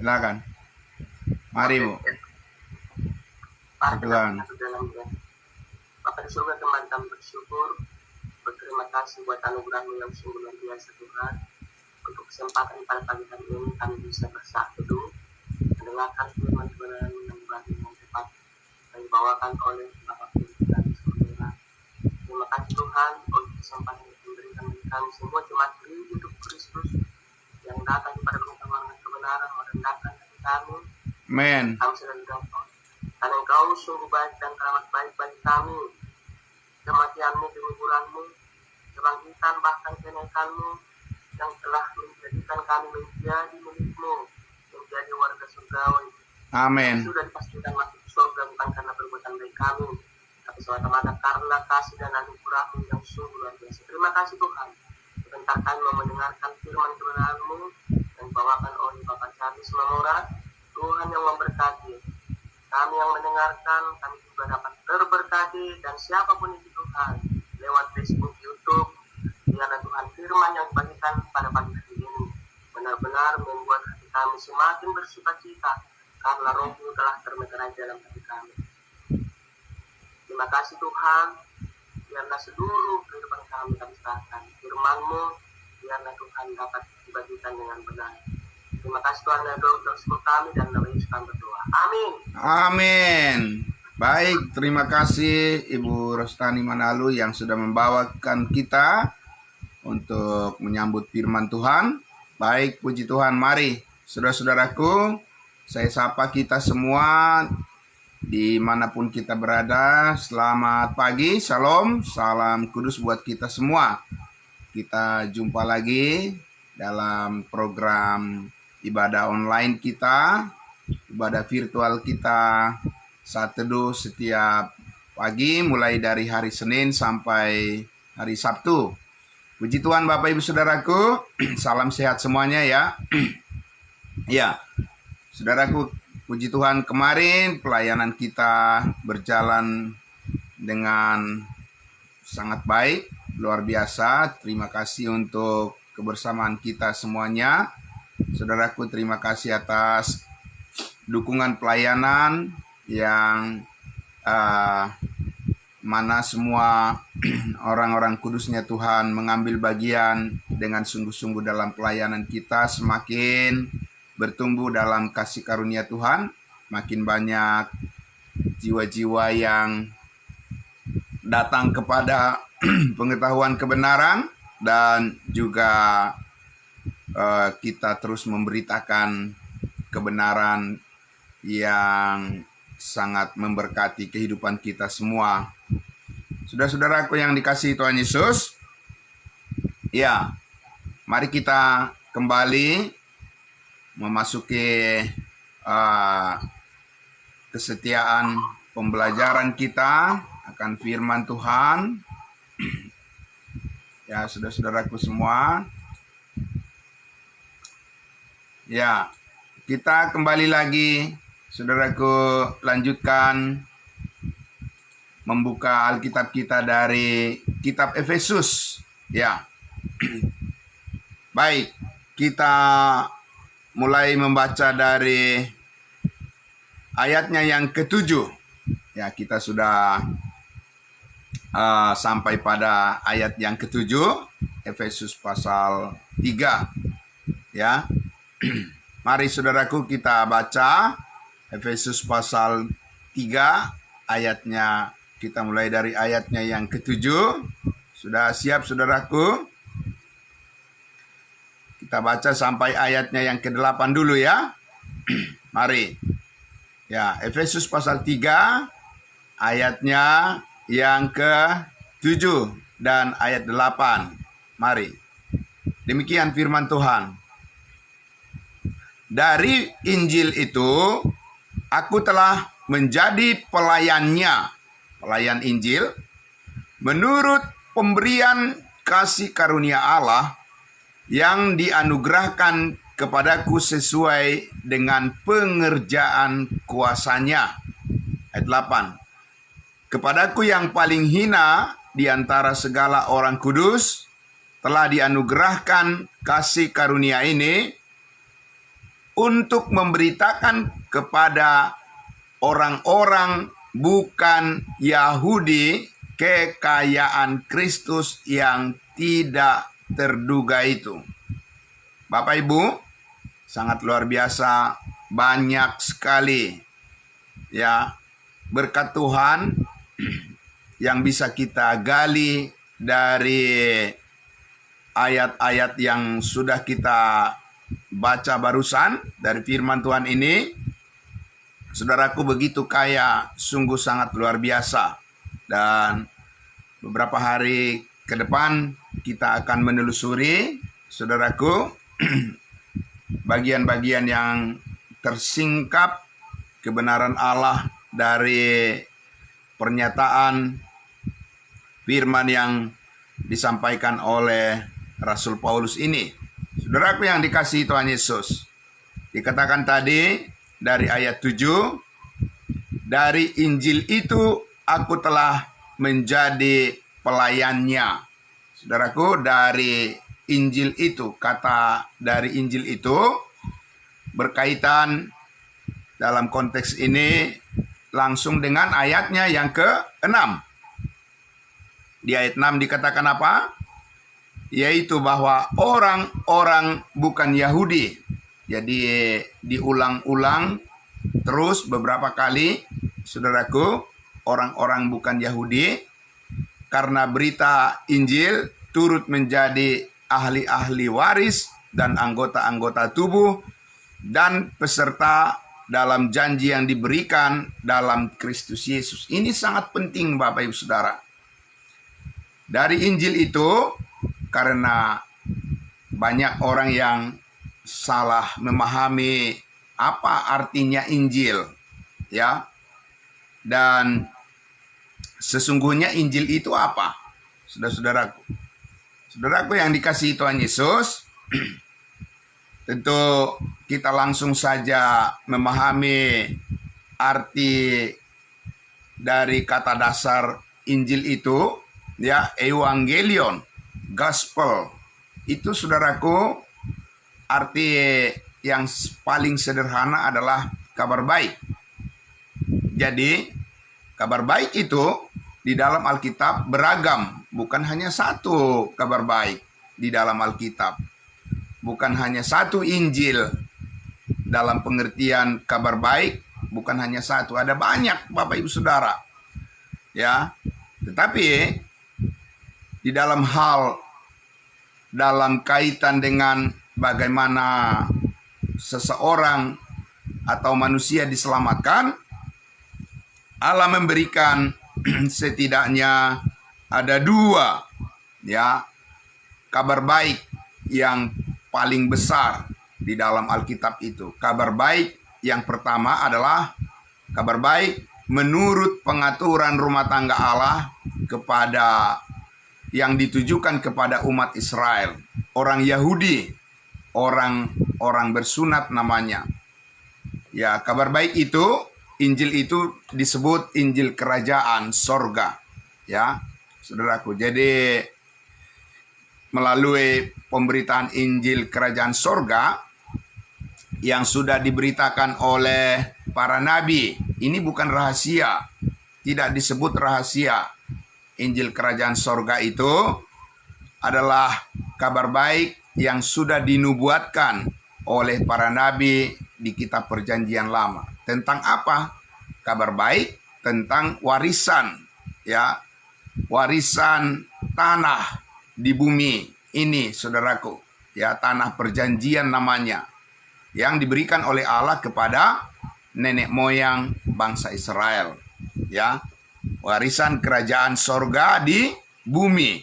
Silakan. Mari, Bu. Tuhan. Bapak di surga, kembali bersyukur, berterima kasih buat anugerah-Mu yang sungguh luar biasa Tuhan. Untuk kesempatan pada pagi hari ini kami bisa bersatu mendengarkan firman kebenaran yang baru yang tepat yang dibawakan oleh Bapak kita di surga. Terima kasih Tuhan untuk kesempatan yang diberikan bagi kami semua jemaat hidup Kristus yang datang kepada pengetahuan kebenaran merendahkan hati kami. Amen. Kami sedang berdoa karena Engkau sungguh baik dan teramat baik bagi kami. Kematian-Mu, kehiburan-Mu, kebangkitan bahkan kenaikan-Mu yang telah menjadikan kami menjadi milik-Mu, menjadi warga surgawi. Amin. Sudah dipastikan masuk surga bukan karena perbuatan baik kami, tapi semata-mata karena kasih dan anugerah-Mu yang sungguh luar biasa. Terima kasih Tuhan. Sebentar kami mau mendengarkan firman kebenaran-Mu yang dibawakan oleh Bapak Charles Mamora. Tuhan yang memberkati kami yang mendengarkan, kami juga dapat terberkati, dan siapapun itu Tuhan lewat Facebook, YouTube, biarlah Tuhan firman yang dibagikan pada pagi hari ini benar-benar membuat hati kami semakin bersukacita karena Roh-Mu telah termeterai dalam hati kami. Terima kasih Tuhan, biarlah seluruh kehidupan kami serahkan firman-Mu, biarlah Tuhan dapat dibagikan dengan benar. Terima kasih Tuhan yang doa untuk kami dan nama Yesus kami berdoa. Amin. Amin. Baik, terima kasih Ibu Rostani Manalu yang sudah membawakan kita untuk menyambut firman Tuhan. Baik, puji Tuhan. Mari, saudara-saudaraku, saya sapa kita semua dimanapun kita berada. Selamat pagi, shalom, salam kudus buat kita semua. Kita jumpa lagi dalam program ibadah online kita, ibadah virtual kita, saat teduh setiap pagi mulai dari hari Senin sampai hari Sabtu. Puji Tuhan Bapak Ibu Saudaraku, salam sehat semuanya ya. Ya, Saudaraku, puji Tuhan kemarin pelayanan kita berjalan dengan sangat baik, luar biasa. Terima kasih untuk kebersamaan kita semuanya. Saudaraku, terima kasih atas dukungan pelayanan yang mana semua orang-orang kudusnya Tuhan mengambil bagian dengan sungguh-sungguh dalam pelayanan kita, semakin bertumbuh dalam kasih karunia Tuhan, makin banyak jiwa-jiwa yang datang kepada pengetahuan kebenaran, dan juga kita terus memberitakan kebenaran yang sangat memberkati kehidupan kita semua. Saudara-saudaraku yang dikasihi Tuhan Yesus, ya, mari kita kembali memasuki kesetiaan pembelajaran kita akan firman Tuhan. Ya, saudara-saudaraku semua, ya, kita kembali lagi, saudaraku, lanjutkan membuka Alkitab kita dari kitab Efesus. Ya, baik, kita mulai membaca dari ayatnya yang ke-7. Ya, kita sudah sampai pada ayat yang ke-7, Efesus pasal 3. Ya, mari saudaraku kita baca Efesus pasal 3 ayatnya, kita mulai dari ayatnya yang ke-7. Sudah siap saudaraku? Kita baca sampai ayatnya yang ke-8 dulu ya. Mari. Ya, Efesus pasal 3 ayatnya yang ke-7 dan ayat 8. Mari. Demikian firman Tuhan. Dari Injil itu, aku telah menjadi pelayan Injil, menurut pemberian kasih karunia Allah yang dianugerahkan kepadaku sesuai dengan pengerjaan kuasa-Nya. Ayat 8. Kepadaku yang paling hina di antara segala orang kudus, telah dianugerahkan kasih karunia ini, untuk memberitakan kepada orang-orang bukan Yahudi kekayaan Kristus yang tidak terduga itu. Bapak Ibu, sangat luar biasa, banyak sekali ya berkat Tuhan yang bisa kita gali dari ayat-ayat yang sudah kita baca barusan dari firman Tuhan ini. Saudaraku, begitu kaya, sungguh sangat luar biasa. Dan beberapa hari ke depan kita akan menelusuri, saudaraku, bagian-bagian yang tersingkap kebenaran Allah dari pernyataan firman yang disampaikan oleh Rasul Paulus ini. Saudaraku yang dikasihi Tuhan Yesus, dikatakan tadi dari ayat 7, dari Injil itu aku telah menjadi pelayannya. Saudaraku, dari Injil itu, kata dari Injil itu berkaitan dalam konteks ini langsung dengan ayatnya yang ke-6. Di ayat 6 dikatakan apa? Yaitu bahwa orang-orang bukan Yahudi. Jadi diulang-ulang terus beberapa kali, saudaraku, orang-orang bukan Yahudi, karena berita Injil turut menjadi ahli-ahli waris dan anggota-anggota tubuh dan peserta dalam janji yang diberikan dalam Kristus Yesus. Ini sangat penting, Bapak Ibu Saudara. Dari Injil itu, karena banyak orang yang salah memahami apa artinya Injil, ya. Dan sesungguhnya Injil itu apa? Saudara-saudaraku. Saudaraku yang dikasihi Tuhan Yesus, tentu kita langsung saja memahami arti dari kata dasar Injil itu, ya, evangelion, gospel. Itu, saudaraku, arti yang paling sederhana adalah kabar baik. Jadi, kabar baik itu di dalam Alkitab beragam, bukan hanya satu kabar baik di dalam Alkitab. Bukan hanya satu Injil dalam pengertian kabar baik, bukan hanya satu, ada banyak, Bapak Ibu Saudara. Ya. Tetapi di dalam kaitan dengan bagaimana seseorang atau manusia diselamatkan, Allah memberikan setidaknya ada dua, ya, kabar baik yang paling besar di dalam Alkitab itu. Kabar baik yang pertama adalah kabar baik menurut pengaturan rumah tangga Allah kepada yang ditujukan kepada umat Israel, orang Yahudi, orang bersunat namanya. Ya, kabar baik itu, Injil itu disebut Injil Kerajaan Sorga, ya, saudaraku. Jadi melalui pemberitaan Injil Kerajaan Sorga yang sudah diberitakan oleh para nabi, ini bukan rahasia, tidak disebut rahasia. Injil Kerajaan Sorga itu adalah kabar baik yang sudah dinubuatkan oleh para nabi di kitab Perjanjian Lama. Tentang apa? Kabar baik tentang warisan, ya, warisan tanah di bumi ini, saudaraku, ya, tanah perjanjian namanya, yang diberikan oleh Allah kepada nenek moyang bangsa Israel, ya, warisan kerajaan sorga di bumi.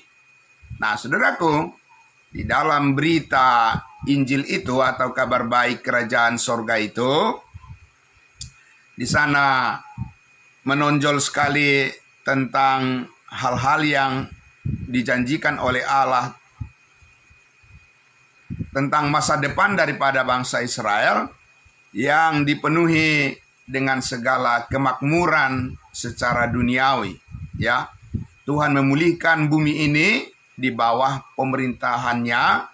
Nah, saudaraku, di dalam berita Injil itu atau kabar baik kerajaan sorga itu, di sana menonjol sekali tentang hal-hal yang dijanjikan oleh Allah tentang masa depan daripada bangsa Israel yang dipenuhi dengan segala kemakmuran secara duniawi, ya. Tuhan memulihkan bumi ini di bawah pemerintahannya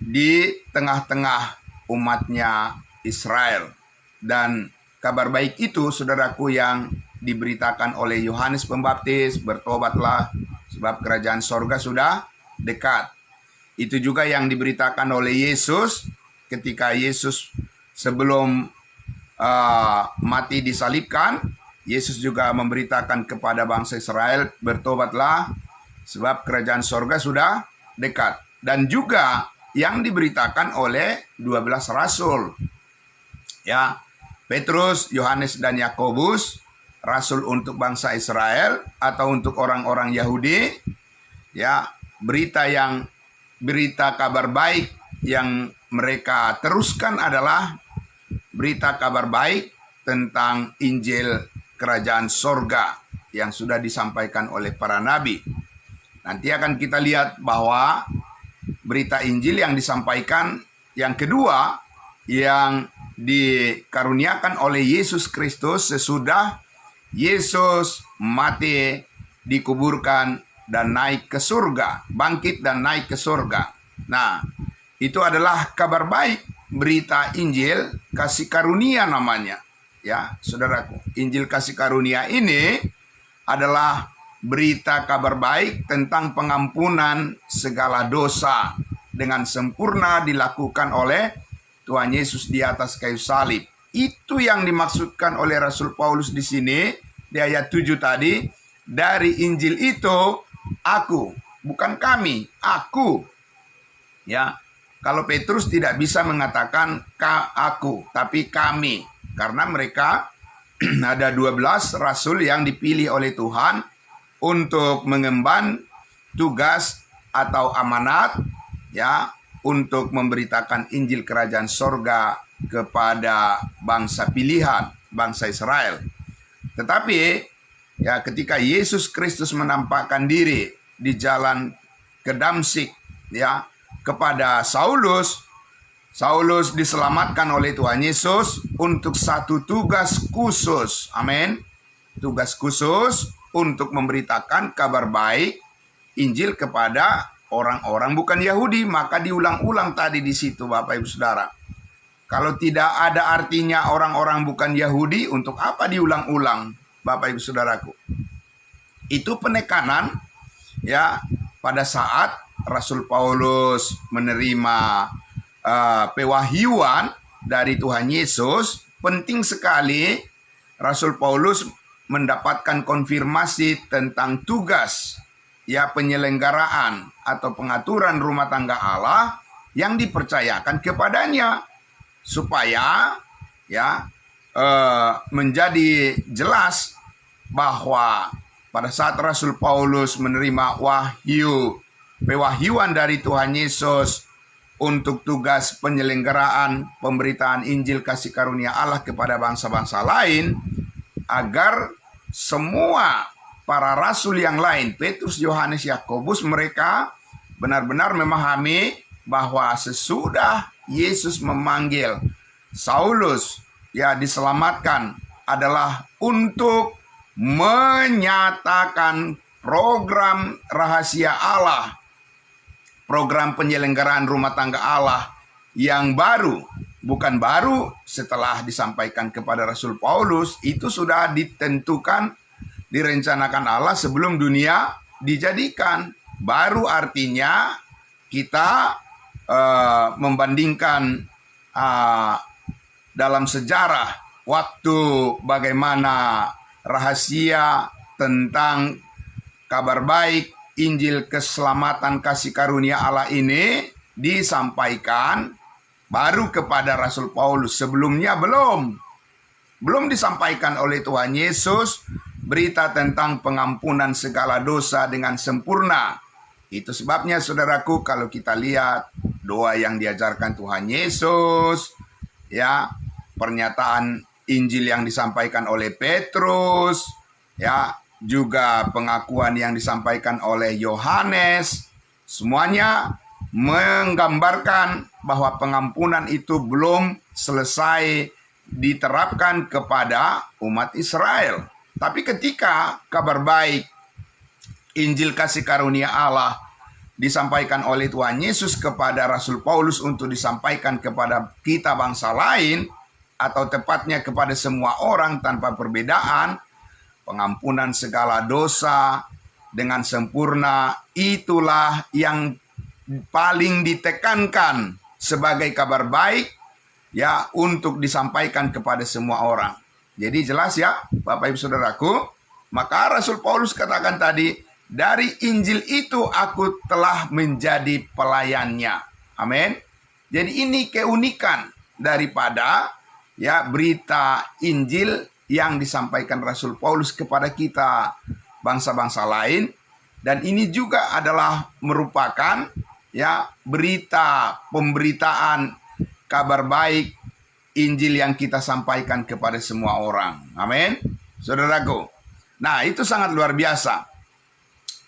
di tengah-tengah umatnya Israel. Dan kabar baik itu, saudaraku, yang diberitakan oleh Yohanes Pembaptis, bertobatlah sebab kerajaan sorga sudah dekat. Itu juga yang diberitakan oleh Yesus ketika Yesus sebelum mati disalibkan. Yesus juga memberitakan kepada bangsa Israel, bertobatlah sebab kerajaan sorga sudah dekat. Dan juga yang diberitakan oleh 12 rasul, ya, Petrus, Yohanes, dan Yakobus, rasul untuk bangsa Israel atau untuk orang-orang Yahudi. Ya, berita kabar baik yang mereka teruskan adalah berita kabar baik tentang Injil kerajaan sorga yang sudah disampaikan oleh para nabi. Nanti akan kita lihat bahwa berita Injil yang disampaikan yang kedua, yang dikaruniakan oleh Yesus Kristus sesudah Yesus mati, dikuburkan, dan naik ke surga, bangkit dan naik ke surga. Nah, itu adalah kabar baik, berita Injil kasih karunia namanya. Ya, saudaraku, Injil kasih karunia ini adalah berita kabar baik tentang pengampunan segala dosa dengan sempurna dilakukan oleh Tuhan Yesus di atas kayu salib. Itu yang dimaksudkan oleh Rasul Paulus di sini di ayat 7 tadi. Dari Injil itu aku, bukan kami, aku. Ya, kalau Petrus tidak bisa mengatakan aku, tapi kami, karena mereka ada 12 rasul yang dipilih oleh Tuhan untuk mengemban tugas atau amanat, ya, untuk memberitakan Injil kerajaan sorga kepada bangsa pilihan, bangsa Israel. Tetapi ya, ketika Yesus Kristus menampakkan diri di jalan ke Damsyik, ya, kepada Saulus diselamatkan oleh Tuhan Yesus untuk satu tugas khusus. Amin. Tugas khusus untuk memberitakan kabar baik Injil kepada orang-orang bukan Yahudi. Maka diulang-ulang tadi di situ, Bapak Ibu Saudara. Kalau tidak ada artinya orang-orang bukan Yahudi, untuk apa diulang-ulang, Bapak Ibu Saudaraku? Itu penekanan, ya, pada saat Rasul Paulus menerima pewahyuan dari Tuhan Yesus. Penting sekali Rasul Paulus mendapatkan konfirmasi tentang tugas, ya, penyelenggaraan atau pengaturan rumah tangga Allah yang dipercayakan kepadanya, supaya ya menjadi jelas bahwa pada saat Rasul Paulus menerima pewahyuan dari Tuhan Yesus untuk tugas penyelenggaraan pemberitaan Injil kasih karunia Allah kepada bangsa-bangsa lain, agar semua para rasul yang lain, Petrus, Yohanes, Yakobus, mereka benar-benar memahami bahwa sesudah Yesus memanggil Saulus, ya, diselamatkan adalah untuk menyatakan program rahasia Allah, program penyelenggaraan rumah tangga Allah yang baru. Bukan baru setelah disampaikan kepada Rasul Paulus, itu sudah ditentukan, direncanakan Allah sebelum dunia dijadikan. Baru artinya kita membandingkan dalam sejarah waktu bagaimana rahasia tentang kabar baik Injil keselamatan kasih karunia Allah ini disampaikan baru kepada Rasul Paulus. Sebelumnya belum disampaikan oleh Tuhan Yesus berita tentang pengampunan segala dosa dengan sempurna. Itu sebabnya, saudaraku, kalau kita lihat doa yang diajarkan Tuhan Yesus, ya, pernyataan Injil yang disampaikan oleh Petrus, ya, juga pengakuan yang disampaikan oleh Yohanes, semuanya menggambarkan bahwa pengampunan itu belum selesai diterapkan kepada umat Israel. Tapi ketika kabar baik Injil kasih karunia Allah disampaikan oleh Tuhan Yesus kepada Rasul Paulus untuk disampaikan kepada kita bangsa lain, atau tepatnya kepada semua orang tanpa perbedaan, pengampunan segala dosa dengan sempurna, itulah yang paling ditekankan sebagai kabar baik ya, untuk disampaikan kepada semua orang. Jadi jelas ya Bapak Ibu Saudaraku, maka Rasul Paulus katakan tadi, dari Injil itu aku telah menjadi pelayannya. Amin. Jadi ini keunikan daripada ya berita Injil yang disampaikan Rasul Paulus kepada kita bangsa-bangsa lain, dan ini juga adalah merupakan ya berita pemberitaan kabar baik Injil yang kita sampaikan kepada semua orang. Amin. Saudaraku. Nah, itu sangat luar biasa.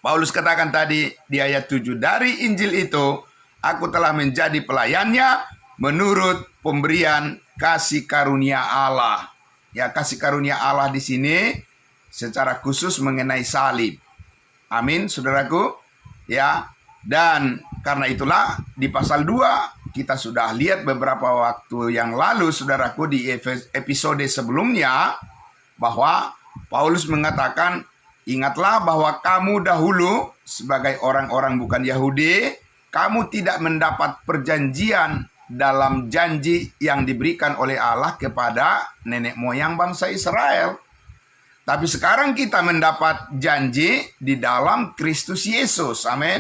Paulus katakan tadi di ayat 7, dari Injil itu aku telah menjadi pelayannya menurut pemberian kasih karunia Allah. Ya, kasih karunia Allah di sini secara khusus mengenai salib. Amin, saudaraku. Ya, dan karena itulah di pasal 2 kita sudah lihat beberapa waktu yang lalu, saudaraku, di episode sebelumnya, bahwa Paulus mengatakan, ingatlah bahwa kamu dahulu sebagai orang-orang bukan Yahudi, kamu tidak mendapat perjanjian dalam janji yang diberikan oleh Allah kepada nenek moyang bangsa Israel. Tapi sekarang kita mendapat janji di dalam Kristus Yesus. Amin.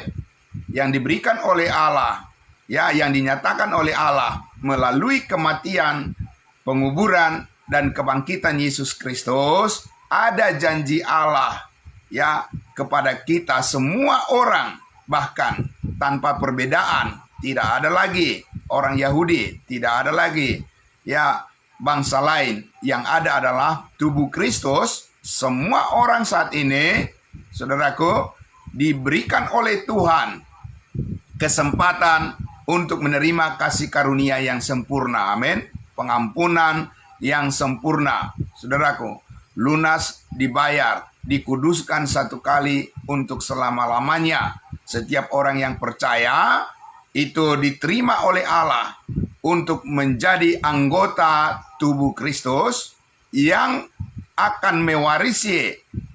Yang diberikan oleh Allah, ya, yang dinyatakan oleh Allah melalui kematian, penguburan, dan kebangkitan Yesus Kristus. Ada janji Allah ya kepada kita semua orang, bahkan tanpa perbedaan. Tidak ada lagi orang Yahudi, tidak ada lagi ya bangsa lain. Yang ada adalah tubuh Kristus. Semua orang saat ini, saudaraku, diberikan oleh Tuhan kesempatan untuk menerima kasih karunia yang sempurna. Amin. Pengampunan yang sempurna. Saudaraku, lunas dibayar, dikuduskan satu kali untuk selama-lamanya. Setiap orang yang percaya itu diterima oleh Allah untuk menjadi anggota tubuh Kristus yang akan mewarisi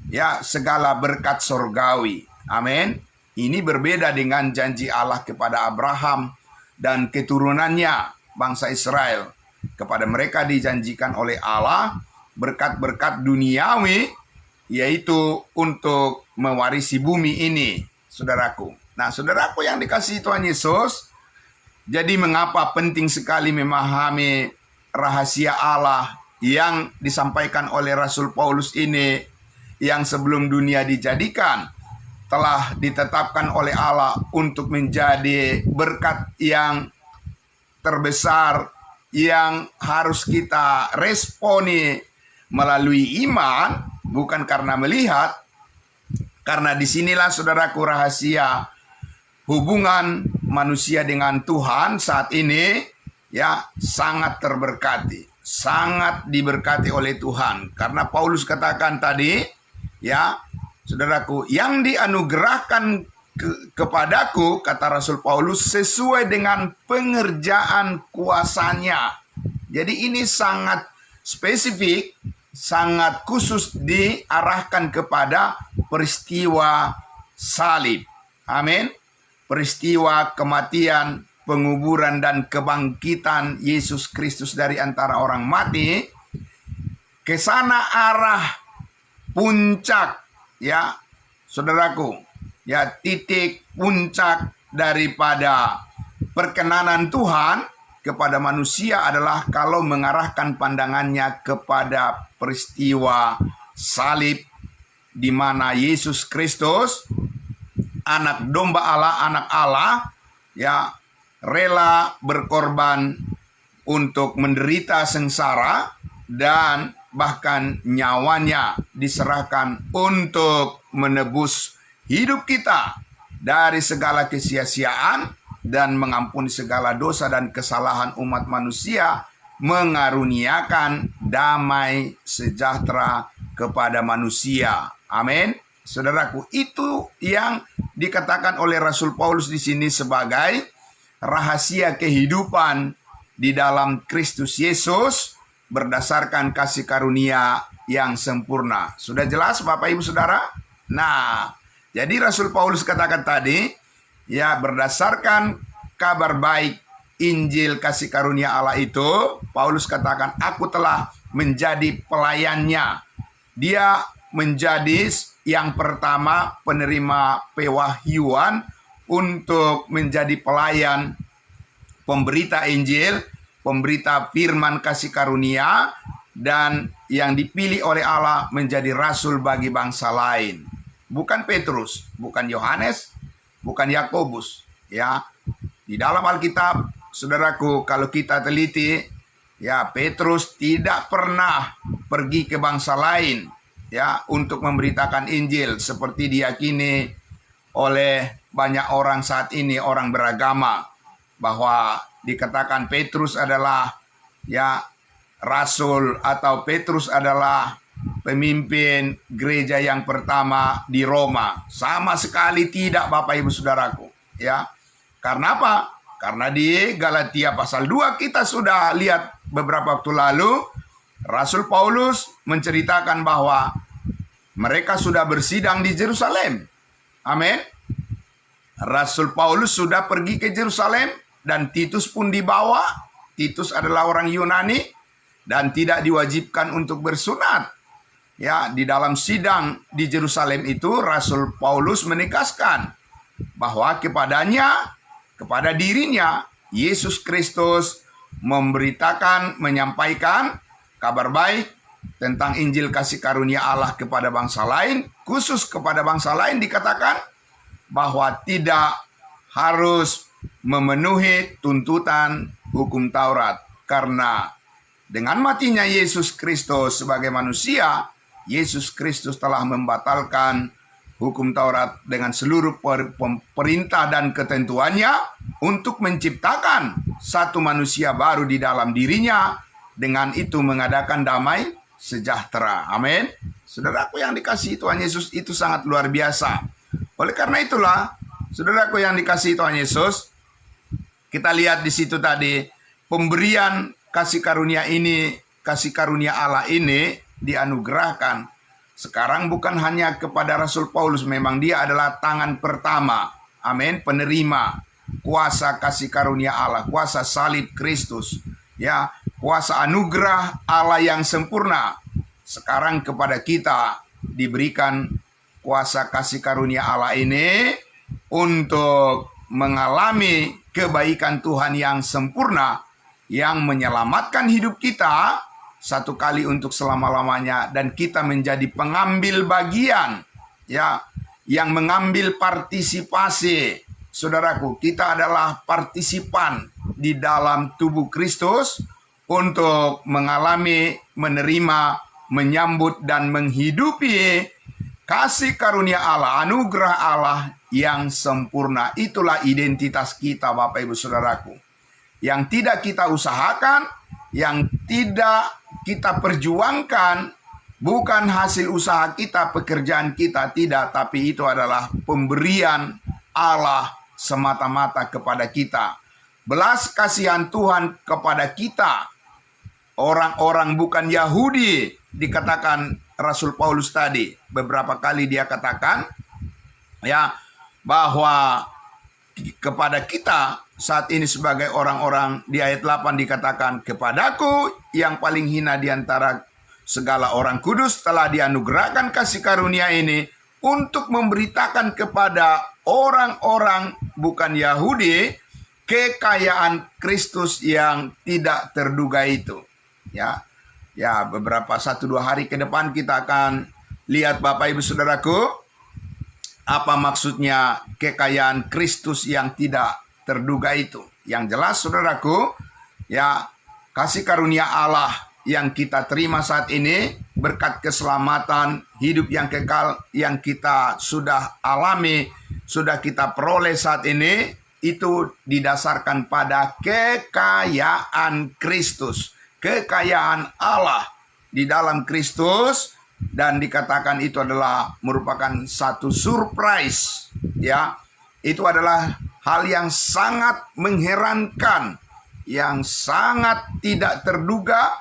ya segala berkat sorgawi. Amin. Ini berbeda dengan janji Allah kepada Abraham dan keturunannya bangsa Israel. Kepada mereka dijanjikan oleh Allah berkat-berkat duniawi, yaitu untuk mewarisi bumi ini, saudaraku. Nah, saudaraku yang dikasihi Tuhan Yesus, jadi mengapa penting sekali memahami rahasia Allah yang disampaikan oleh Rasul Paulus ini, yang sebelum dunia dijadikan telah ditetapkan oleh Allah untuk menjadi berkat yang terbesar yang harus kita responi melalui iman, bukan karena melihat. Karena disinilah, saudaraku, rahasia hubungan manusia dengan Tuhan saat ini ya sangat terberkati, sangat diberkati oleh Tuhan. Karena Paulus katakan tadi ya, saudaraku, yang dianugerahkan kepadaku, kata Rasul Paulus, sesuai dengan pengerjaan kuasanya. Jadi ini sangat spesifik, sangat khusus diarahkan kepada peristiwa salib. Amin. Peristiwa kematian, penguburan, dan kebangkitan Yesus Kristus dari antara orang mati. Ke sana arah puncak ya, saudaraku. Ya, titik puncak daripada perkenanan Tuhan kepada manusia adalah kalau mengarahkan pandangannya kepada peristiwa salib, di mana Yesus Kristus, anak domba Allah, anak Allah, ya, rela berkorban untuk menderita sengsara dan bahkan nyawanya diserahkan untuk menebus hidup kita dari segala kesia-siaan dan mengampuni segala dosa dan kesalahan umat manusia, mengaruniakan damai sejahtera kepada manusia. Amin. Saudaraku, itu yang dikatakan oleh Rasul Paulus di sini sebagai rahasia kehidupan di dalam Kristus Yesus berdasarkan kasih karunia yang sempurna. Sudah jelas Bapak Ibu Saudara? Nah, jadi Rasul Paulus katakan tadi, ya berdasarkan kabar baik Injil kasih karunia Allah itu, Paulus katakan, aku telah menjadi pelayannya. Dia menjadi yang pertama penerima pewahyuan untuk menjadi pelayan pemberita Injil, pemberita firman kasih karunia, dan yang dipilih oleh Allah menjadi rasul bagi bangsa lain. Bukan Petrus, bukan Yohanes, bukan Yakobus. Ya, di dalam Alkitab, saudaraku, kalau kita teliti, ya Petrus tidak pernah pergi ke bangsa lain, ya, untuk memberitakan Injil seperti diyakini oleh banyak orang saat ini, orang beragama, bahwa dikatakan Petrus adalah ya rasul atau Petrus adalah pemimpin gereja yang pertama di Roma. Sama sekali tidak, Bapak Ibu Saudaraku, ya. Karena apa? Karena di Galatia pasal 2 kita sudah lihat beberapa waktu lalu, Rasul Paulus menceritakan bahwa mereka sudah bersidang di Yerusalem. Amin. Rasul Paulus sudah pergi ke Yerusalem dan Titus pun dibawa. Titus adalah orang Yunani dan tidak diwajibkan untuk bersunat. Ya, di dalam sidang di Yerusalem itu Rasul Paulus menegaskan bahwa kepada dirinya Yesus Kristus memberitakan, menyampaikan kabar baik tentang Injil kasih karunia Allah kepada bangsa lain, khusus kepada bangsa lain dikatakan bahwa tidak harus memenuhi tuntutan hukum Taurat. Karena dengan matinya Yesus Kristus sebagai manusia, Yesus Kristus telah membatalkan hukum Taurat dengan seluruh perintah dan ketentuannya untuk menciptakan satu manusia baru di dalam dirinya, dengan itu mengadakan damai sejahtera. Amin. Saudaraku yang dikasihi Tuhan Yesus, itu sangat luar biasa. Oleh karena itulah, saudaraku yang dikasihi Tuhan Yesus, kita lihat di situ tadi, pemberian kasih karunia ini, kasih karunia Allah ini dianugerahkan sekarang bukan hanya kepada Rasul Paulus, memang dia adalah tangan pertama, amin, penerima kuasa kasih karunia Allah, kuasa salib Kristus, ya, kuasa anugerah Allah yang sempurna. Sekarang kepada kita diberikan kuasa kasih karunia Allah ini untuk mengalami kebaikan Tuhan yang sempurna, yang menyelamatkan hidup kita satu kali untuk selama-lamanya, dan kita menjadi pengambil bagian, ya, yang mengambil partisipasi. Saudaraku, kita adalah partisipan di dalam tubuh Kristus untuk mengalami, menerima, menyambut dan menghidupi kasih karunia Allah, anugerah Allah yang sempurna. Itulah identitas kita, Bapak Ibu Saudaraku, yang tidak kita usahakan, yang tidak kita perjuangkan, bukan hasil usaha kita, pekerjaan kita, tidak, tapi itu adalah pemberian Allah semata-mata kepada kita. Belas kasihan Tuhan kepada kita, orang-orang bukan Yahudi, dikatakan Rasul Paulus tadi. Beberapa kali dia katakan, ya, bahwa kepada kita saat ini sebagai orang-orang, di ayat 8 dikatakan, kepadaku yang paling hina di antara segala orang kudus telah dianugerahkan kasih karunia ini untuk memberitakan kepada orang-orang bukan Yahudi kekayaan Kristus yang tidak terduga itu. Ya, beberapa 1-2 hari ke depan kita akan lihat, Bapak Ibu Saudaraku, apa maksudnya kekayaan Kristus yang tidak terduga itu. Yang jelas, saudaraku, ya, kasih karunia Allah yang kita terima saat ini, berkat keselamatan, hidup yang kekal yang kita sudah alami, sudah kita peroleh saat ini, itu didasarkan pada kekayaan Kristus, kekayaan Allah di dalam Kristus, dan dikatakan itu adalah merupakan satu surprise, ya. Itu adalah hal yang sangat mengherankan, yang sangat tidak terduga,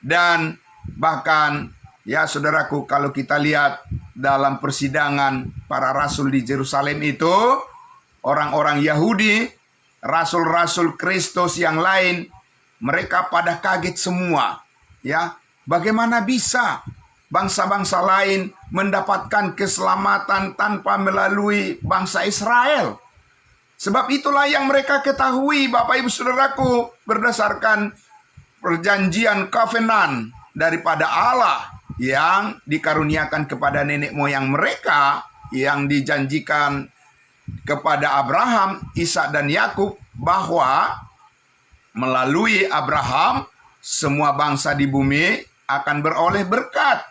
dan bahkan ya saudaraku, kalau kita lihat dalam persidangan para rasul di Yerusalem itu, orang-orang Yahudi, rasul-rasul Kristus yang lain, mereka pada kaget semua, ya. Bagaimana bisa bangsa-bangsa lain mendapatkan keselamatan tanpa melalui bangsa Israel? Sebab itulah yang mereka ketahui, Bapak Ibu Saudaraku, berdasarkan perjanjian covenant daripada Allah yang dikaruniakan kepada nenek moyang mereka, yang dijanjikan kepada Abraham, Ishak dan Yakub, bahwa melalui Abraham semua bangsa di bumi akan beroleh berkat,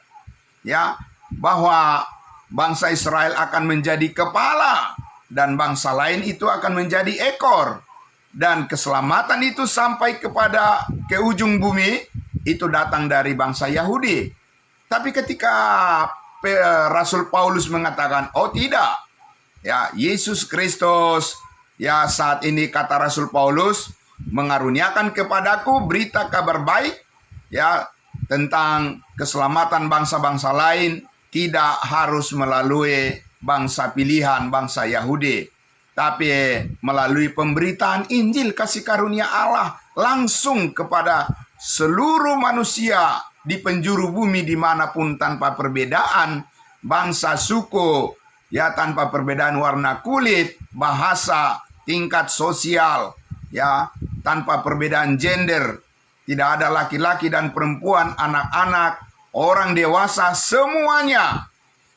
ya, bahwa bangsa Israel akan menjadi kepala dan bangsa lain itu akan menjadi ekor, dan keselamatan itu sampai ke ujung bumi itu datang dari bangsa Yahudi. Tapi ketika Rasul Paulus mengatakan, oh tidak, ya, Yesus Kristus, ya, saat ini kata Rasul Paulus, mengaruniakan kepadaku berita kabar baik, ya, tentang keselamatan bangsa-bangsa lain, tidak harus melalui bangsa pilihan, bangsa Yahudi, tapi melalui pemberitaan Injil kasih karunia Allah langsung kepada seluruh manusia di penjuru bumi dimanapun, tanpa perbedaan bangsa, suku, ya, tanpa perbedaan warna kulit, bahasa, tingkat sosial, ya, tanpa perbedaan gender. Tidak ada laki-laki dan perempuan, anak-anak, orang dewasa, semuanya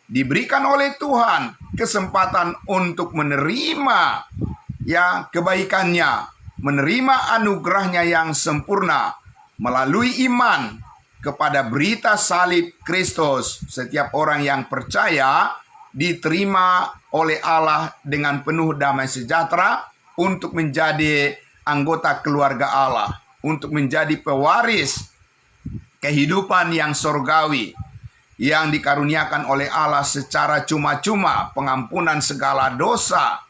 diberikan oleh Tuhan kesempatan untuk menerima, ya, kebaikannya, menerima anugerahnya yang sempurna melalui iman kepada berita salib Kristus. Setiap orang yang percaya diterima oleh Allah dengan penuh damai sejahtera untuk menjadi anggota keluarga Allah, untuk menjadi pewaris kehidupan yang surgawi yang dikaruniakan oleh Allah secara cuma-cuma, pengampunan segala dosa,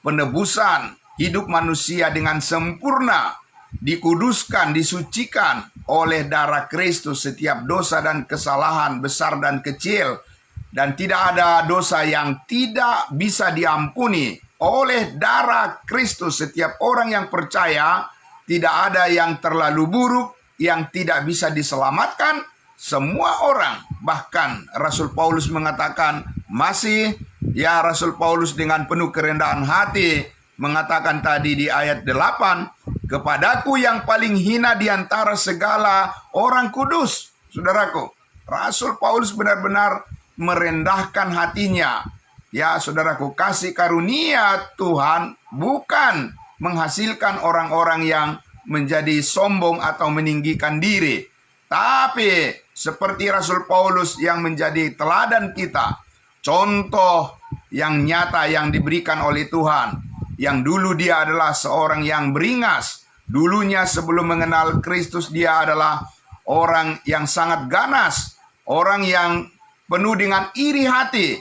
penebusan hidup manusia dengan sempurna, dikuduskan, disucikan oleh darah Kristus setiap dosa dan kesalahan besar dan kecil, dan tidak ada dosa yang tidak bisa diampuni oleh darah Kristus. Setiap orang yang percaya, tidak ada yang terlalu buruk yang tidak bisa diselamatkan. Semua orang, bahkan Rasul Paulus mengatakan, Rasul Paulus dengan penuh kerendahan hati mengatakan tadi di ayat 8, kepadaku yang paling hina di antara segala orang kudus. Saudaraku, Rasul Paulus benar-benar merendahkan hatinya. Ya, saudaraku, kasih karunia Tuhan bukan menghasilkan orang-orang yang menjadi sombong atau meninggikan diri, tapi seperti Rasul Paulus yang menjadi teladan kita, contoh yang nyata yang diberikan oleh Tuhan, yang dulu dia adalah seorang yang beringas. Dulunya sebelum mengenal Kristus dia adalah orang yang sangat ganas, orang yang penuh dengan iri hati,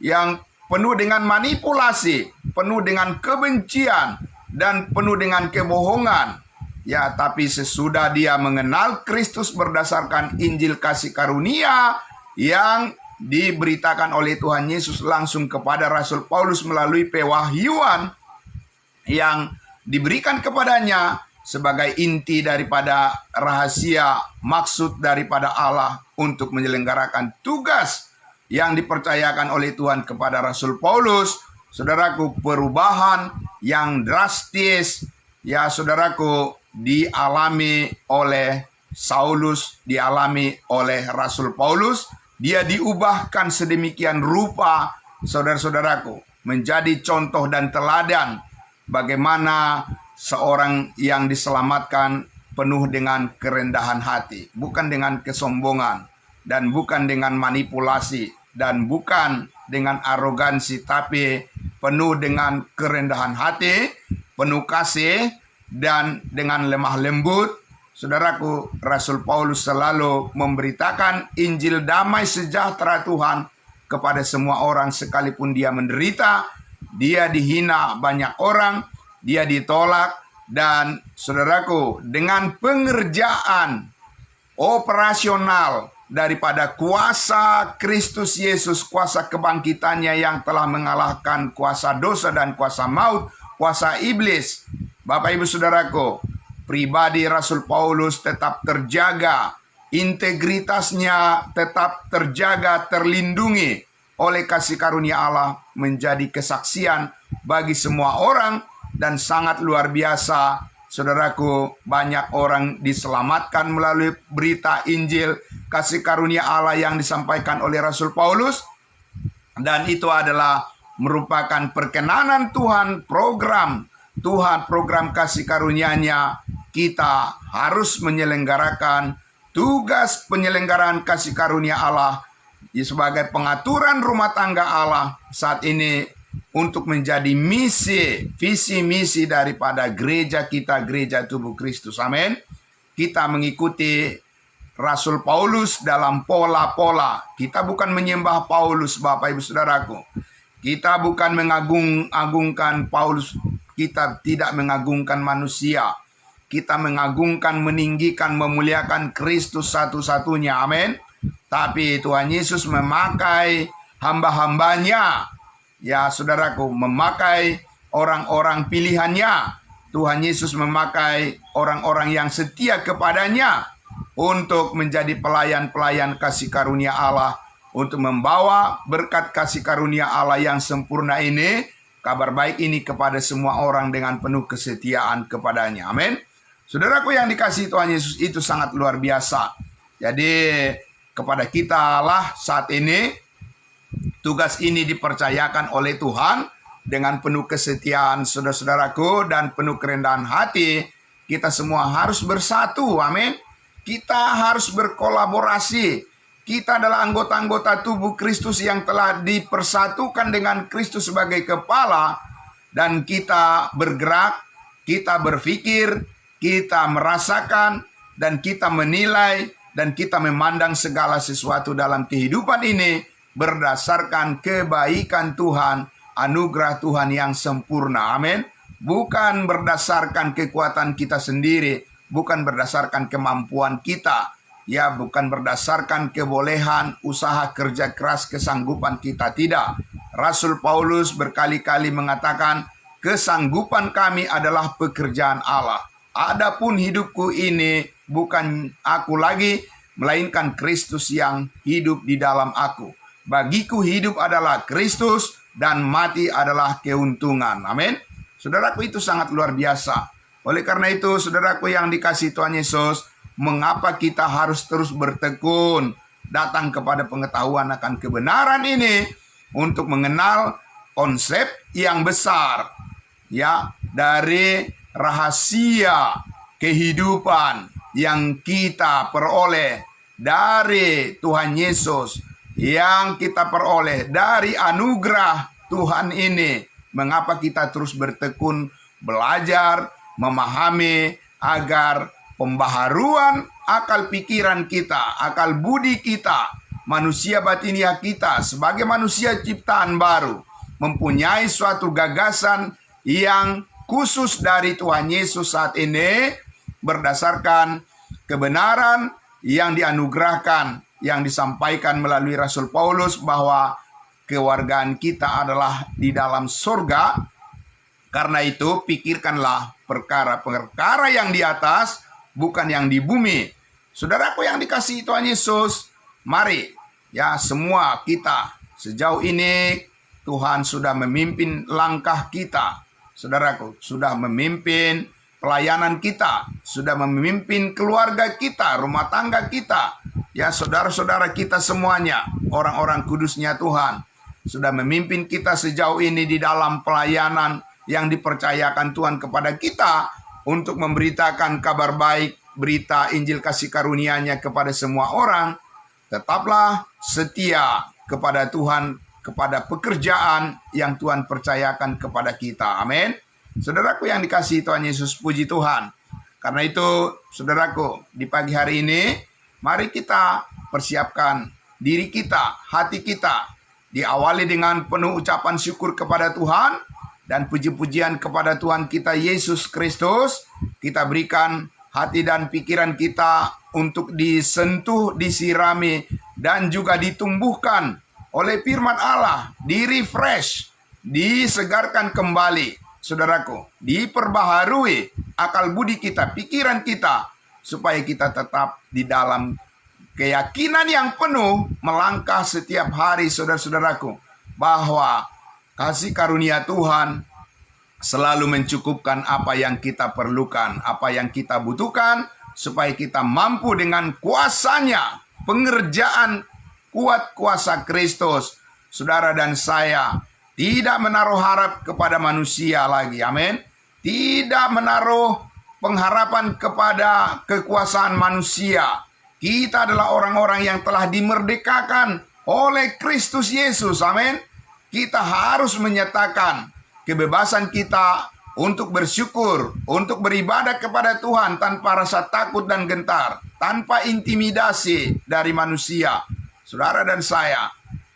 yang penuh dengan manipulasi, penuh dengan kebencian, dan penuh dengan kebohongan. Ya, tapi sesudah dia mengenal Kristus berdasarkan Injil kasih karunia yang diberitakan oleh Tuhan Yesus langsung kepada Rasul Paulus melalui pewahyuan yang diberikan kepadanya sebagai inti daripada rahasia maksud daripada Allah untuk menyelenggarakan tugas yang dipercayakan oleh Tuhan kepada Rasul Paulus. Saudaraku, perubahan yang drastis, ya saudaraku, dialami oleh Saulus, dialami oleh Rasul Paulus. Dia diubahkan sedemikian rupa, saudara-saudaraku, menjadi contoh dan teladan bagaimana seorang yang diselamatkan penuh dengan kerendahan hati, bukan dengan kesombongan, dan bukan dengan manipulasi, dan bukan dengan arogansi, tapi penuh dengan kerendahan hati, penuh kasih, dan dengan lemah lembut, saudaraku, Rasul Paulus selalu memberitakan Injil damai sejahtera Tuhan kepada semua orang sekalipun dia menderita, dia dihina banyak orang, dia ditolak, dan saudaraku, dengan pengerjaan operasional daripada kuasa Kristus Yesus, kuasa kebangkitannya yang telah mengalahkan kuasa dosa dan kuasa maut, kuasa iblis. Bapak Ibu Saudaraku, pribadi Rasul Paulus tetap terjaga, integritasnya tetap terjaga, terlindungi oleh kasih karunia Allah, menjadi kesaksian bagi semua orang, dan sangat luar biasa. Saudaraku, banyak orang diselamatkan melalui berita Injil kasih karunia Allah yang disampaikan oleh Rasul Paulus, dan itu adalah merupakan perkenanan Tuhan, program Tuhan, program kasih karunia-Nya. Kita harus menyelenggarakan tugas penyelenggaraan kasih karunia Allah sebagai pengaturan rumah tangga Allah saat ini, untuk menjadi misi, visi misi daripada gereja kita, gereja tubuh Kristus. Amin. Kita mengikuti Rasul Paulus dalam pola-pola. Kita bukan menyembah Paulus, Bapak Ibu Saudaraku. Kita bukan mengagung-agungkan Paulus. Kita tidak mengagungkan manusia. Kita mengagungkan, meninggikan, memuliakan Kristus satu-satunya. Amin. Tapi Tuhan Yesus memakai hamba-hambanya. Ya saudaraku, memakai orang-orang pilihannya. Tuhan Yesus memakai orang-orang yang setia kepadanya untuk menjadi pelayan-pelayan kasih karunia Allah, untuk membawa berkat kasih karunia Allah yang sempurna ini, kabar baik ini kepada semua orang dengan penuh kesetiaan kepadanya. Amin. Saudaraku yang dikasihi Tuhan Yesus, itu sangat luar biasa. Jadi kepada kita lah saat ini tugas ini dipercayakan oleh Tuhan dengan penuh kesetiaan, saudara-saudaraku, dan penuh kerendahan hati. Kita semua harus bersatu, amin. Kita harus berkolaborasi. Kita adalah anggota-anggota tubuh Kristus yang telah dipersatukan dengan Kristus sebagai kepala, dan kita bergerak, kita berpikir, kita merasakan, dan kita menilai, dan kita memandang segala sesuatu dalam kehidupan ini berdasarkan kebaikan Tuhan, anugerah Tuhan yang sempurna. Amin. Bukan berdasarkan kekuatan kita sendiri, bukan berdasarkan kemampuan kita, ya, bukan berdasarkan kebolehan, usaha kerja keras, kesanggupan kita, tidak. Rasul Paulus berkali-kali mengatakan, kesanggupan kami adalah pekerjaan Allah. Adapun hidupku ini bukan aku lagi, melainkan Kristus yang hidup di dalam aku. Bagiku hidup adalah Kristus, dan mati adalah keuntungan. Amin. Saudaraku, itu sangat luar biasa. Oleh karena itu, saudaraku yang dikasihi Tuhan Yesus, mengapa kita harus terus bertekun datang kepada pengetahuan akan kebenaran ini, untuk mengenal konsep yang besar, ya, dari rahasia kehidupan yang kita peroleh dari Tuhan Yesus, yang kita peroleh dari anugerah Tuhan ini. Mengapa kita terus bertekun belajar, memahami, agar pembaharuan akal pikiran kita, akal budi kita, manusia batiniah kita sebagai manusia ciptaan baru, mempunyai suatu gagasan yang khusus dari Tuhan Yesus saat ini, berdasarkan kebenaran yang dianugerahkan, yang disampaikan melalui Rasul Paulus, bahwa kewargaan kita adalah di dalam surga. Karena itu pikirkanlah perkara-perkara yang di atas, bukan yang di bumi. Saudaraku yang dikasihi Tuhan Yesus, mari, ya, semua kita sejauh ini Tuhan sudah memimpin langkah kita. Saudaraku, sudah memimpin pelayanan kita, sudah memimpin keluarga kita, rumah tangga kita, ya, saudara-saudara kita semuanya, orang-orang kudusnya Tuhan, sudah memimpin kita sejauh ini di dalam pelayanan yang dipercayakan Tuhan kepada kita, untuk memberitakan kabar baik, berita Injil kasih karunia-Nya kepada semua orang. Tetaplah setia kepada Tuhan, kepada pekerjaan yang Tuhan percayakan kepada kita. Amin. Saudaraku yang dikasihi Tuhan Yesus, puji Tuhan. Karena itu, saudaraku, di pagi hari ini, mari kita persiapkan diri kita, hati kita, diawali dengan penuh ucapan syukur kepada Tuhan, dan puji-pujian kepada Tuhan kita Yesus Kristus. Kita berikan hati dan pikiran kita untuk disentuh, disirami, dan juga ditumbuhkan oleh firman Allah, di-refresh, disegarkan kembali. Saudaraku, diperbaharui akal budi kita, pikiran kita, supaya kita tetap di dalam keyakinan yang penuh melangkah setiap hari, saudara-saudaraku, bahwa kasih karunia Tuhan selalu mencukupkan apa yang kita perlukan, apa yang kita butuhkan, supaya kita mampu dengan kuasanya, pengerjaan kuat kuasa Kristus. Saudara dan saya tidak menaruh harap kepada manusia lagi, amin. Tidak menaruh pengharapan kepada kekuasaan manusia. Kita adalah orang-orang yang telah dimerdekakan oleh Kristus Yesus, amin. Kita harus menyatakan kebebasan kita untuk bersyukur, untuk beribadah kepada Tuhan tanpa rasa takut dan gentar, tanpa intimidasi dari manusia. Saudara dan saya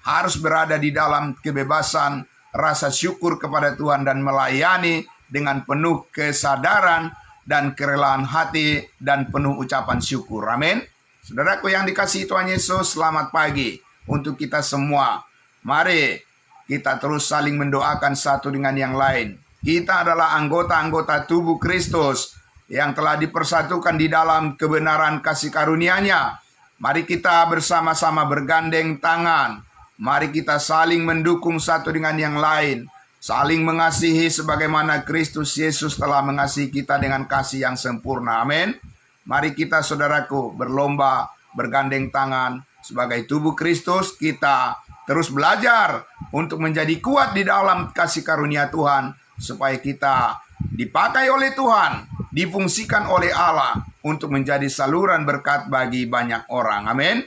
harus berada di dalam kebebasan rasa syukur kepada Tuhan dan melayani dengan penuh kesadaran dan kerelaan hati dan penuh ucapan syukur. Amin. Saudaraku yang dikasihi Tuhan Yesus, selamat pagi untuk kita semua. Mari kita terus saling mendoakan satu dengan yang lain. Kita adalah anggota-anggota tubuh Kristus yang telah dipersatukan di dalam kebenaran kasih karunia-Nya. Mari kita bersama-sama bergandeng tangan. Mari kita saling mendukung satu dengan yang lain. Saling mengasihi sebagaimana Kristus Yesus telah mengasihi kita dengan kasih yang sempurna. Amin. Mari kita, saudaraku, berlomba, bergandeng tangan. Sebagai tubuh Kristus, kita terus belajar untuk menjadi kuat di dalam kasih karunia Tuhan, supaya kita dipakai oleh Tuhan, difungsikan oleh Allah untuk menjadi saluran berkat bagi banyak orang. Amin.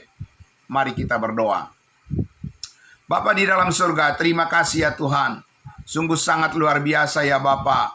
Mari kita berdoa. Bapa di dalam surga, terima kasih ya Tuhan. Sungguh sangat luar biasa ya Bapa.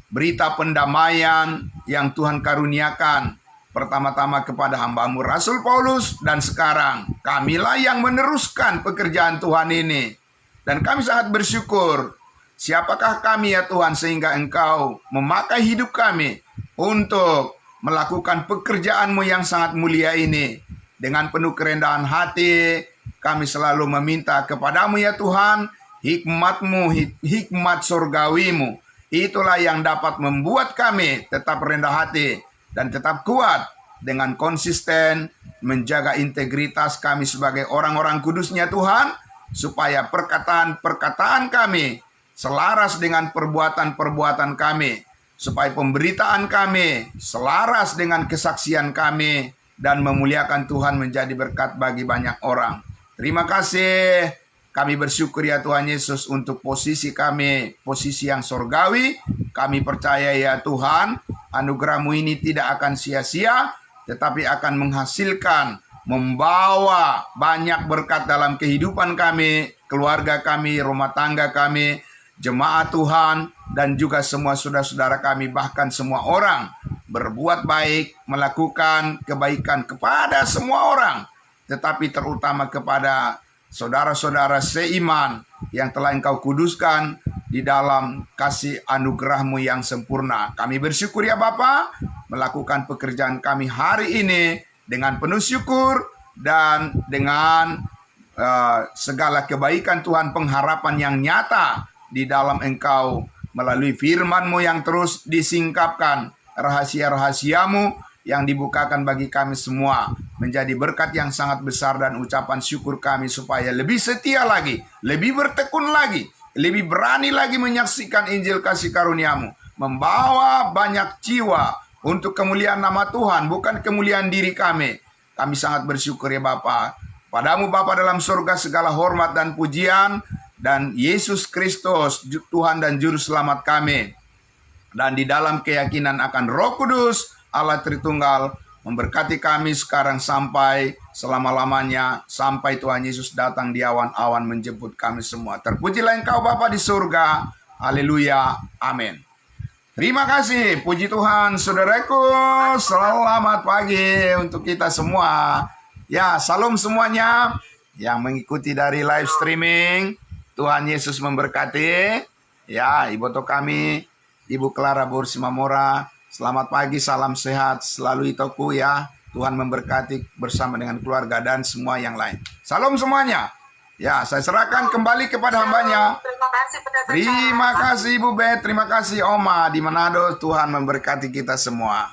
Berita pendamaian yang Tuhan karuniakan, pertama-tama kepada hamba-Mu Rasul Paulus, dan sekarang kamilah yang meneruskan pekerjaan Tuhan ini. Dan kami sangat bersyukur. Siapakah kami ya Tuhan, sehingga Engkau memakai hidup kami untuk melakukan pekerjaan-Mu yang sangat mulia ini. Dengan penuh kerendahan hati, kami selalu meminta kepadamu ya Tuhan, hikmat-Mu, hikmat surgawi-Mu. Itulah yang dapat membuat kami tetap rendah hati dan tetap kuat dengan konsisten menjaga integritas kami sebagai orang-orang kudusnya Tuhan, supaya perkataan-perkataan kami selaras dengan perbuatan-perbuatan kami, supaya pemberitaan kami selaras dengan kesaksian kami, dan memuliakan Tuhan menjadi berkat bagi banyak orang. Terima kasih. Kami bersyukur ya Tuhan Yesus untuk posisi kami, posisi yang surgawi. Kami percaya ya Tuhan, anugerah-Mu ini tidak akan sia-sia, tetapi akan menghasilkan, membawa banyak berkat dalam kehidupan kami, keluarga kami, rumah tangga kami, jemaat Tuhan, dan juga semua saudara-saudara kami, bahkan semua orang. Berbuat baik, melakukan kebaikan kepada semua orang, tetapi terutama kepada saudara-saudara seiman yang telah Engkau kuduskan di dalam kasih anugerah-Mu yang sempurna. Kami bersyukur ya Bapa, melakukan pekerjaan kami hari ini dengan penuh syukur dan dengan segala kebaikan Tuhan, pengharapan yang nyata di dalam Engkau melalui firman-Mu yang terus disingkapkan, rahasia-rahasia-Mu yang dibukakan bagi kami semua, menjadi berkat yang sangat besar dan ucapan syukur kami, supaya lebih setia lagi, lebih bertekun lagi, lebih berani lagi menyaksikan Injil kasih karunia-Mu, membawa banyak jiwa untuk kemuliaan nama Tuhan, bukan kemuliaan diri kami. Kami sangat bersyukur ya Bapa. Padamu Bapa dalam surga segala hormat dan pujian, dan Yesus Kristus Tuhan dan Juru Selamat kami. Dan di dalam keyakinan akan Roh Kudus, Allah Tritunggal, memberkati kami sekarang sampai selama-lamanya, sampai Tuhan Yesus datang di awan-awan menjemput kami semua. Terpujilah Engkau Bapa di surga. Haleluya. Amin. Terima kasih, puji Tuhan, saudaraku. Selamat pagi untuk kita semua. Ya, salam semuanya yang mengikuti dari live streaming. Tuhan Yesus memberkati. Ya, Ibu to kami, Ibu Clara Borsimamora. Selamat pagi, salam sehat selalu itoku ya. Tuhan memberkati bersama dengan keluarga dan semua yang lain. Salam semuanya. Ya, saya serahkan kembali kepada hambanya. Terima kasih pendeta. Terima kasih Ibu Bet, terima kasih Oma di Manado. Tuhan memberkati kita semua.